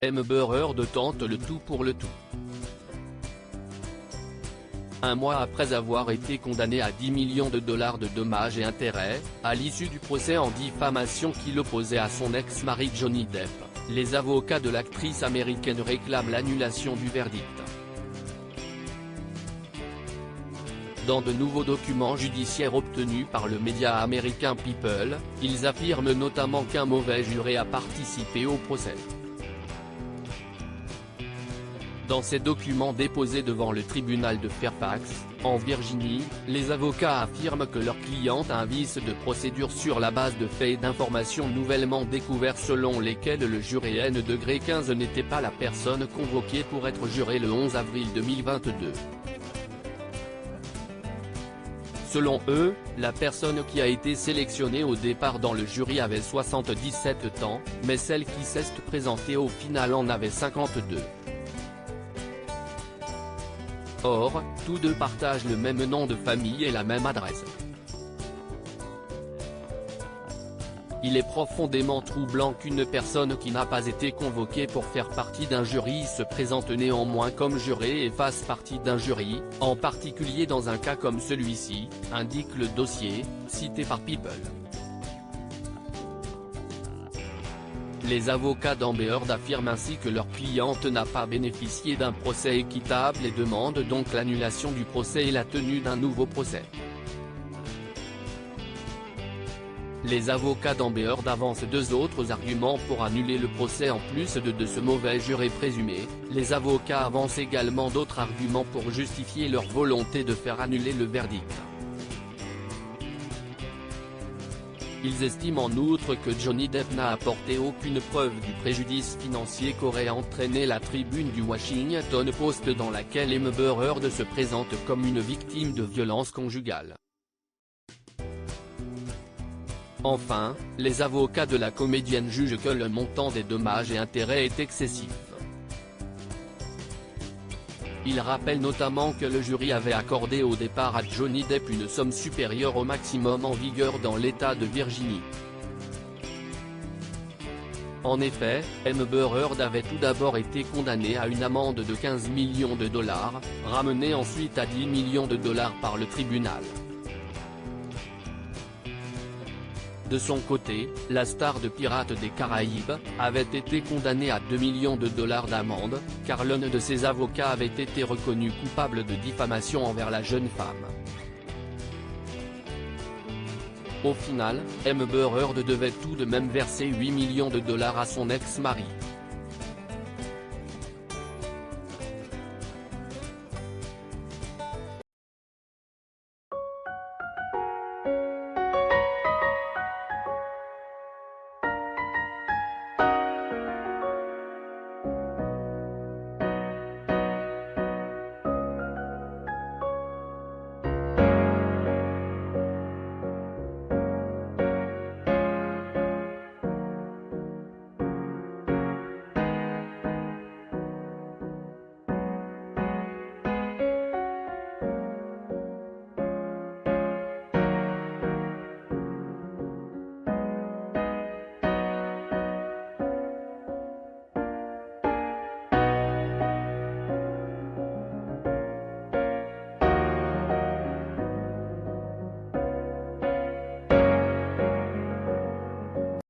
Amber Heard tente le tout pour le tout. Un mois après avoir été condamné à 10 millions de dollars de dommages et intérêts, à l'issue du procès en diffamation qui l'opposait à son ex-mari Johnny Depp, les avocats de l'actrice américaine réclament l'annulation du verdict. Dans de nouveaux documents judiciaires obtenus par le média américain People, ils affirment notamment qu'un mauvais juré a participé au procès. Dans ces documents déposés devant le tribunal de Fairfax, en Virginie, les avocats affirment que leur cliente a un vice de procédure sur la base de faits et d'informations nouvellement découverts selon lesquels le juré N-15 n'était pas la personne convoquée pour être juré le 11 avril 2022. Selon eux, la personne qui a été sélectionnée au départ dans le jury avait 77 ans, mais celle qui s'est présentée au final en avait 52. Or, tous deux partagent le même nom de famille et la même adresse. Il est profondément troublant qu'une personne qui n'a pas été convoquée pour faire partie d'un jury se présente néanmoins comme juré et fasse partie d'un jury, en particulier dans un cas comme celui-ci, indique le dossier, cité par People. Les avocats d'Amber Heard affirment ainsi que leur cliente n'a pas bénéficié d'un procès équitable et demandent donc l'annulation du procès et la tenue d'un nouveau procès. Les avocats d'Amber Heard avancent deux autres arguments pour annuler le procès en plus de ce mauvais juré présumé. Les avocats avancent également d'autres arguments pour justifier leur volonté de faire annuler le verdict. Ils estiment en outre que Johnny Depp n'a apporté aucune preuve du préjudice financier qu'aurait entraîné la tribune du Washington Post dans laquelle Amber Heard se présente comme une victime de violences conjugales. Enfin, les avocats de la comédienne jugent que le montant des dommages et intérêts est excessif. Ils rappellent notamment que le jury avait accordé au départ à Johnny Depp une somme supérieure au maximum en vigueur dans l'État de Virginie. En effet, Amber Heard avait tout d'abord été condamnée à une amende de 15 millions de dollars, ramenée ensuite à 10 millions de dollars par le tribunal. De son côté, la star de Pirates des Caraïbes avait été condamnée à 2 millions de dollars d'amende, car l'un de ses avocats avait été reconnu coupable de diffamation envers la jeune femme. Au final, Amber Heard devait tout de même verser 8 millions de dollars à son ex-mari.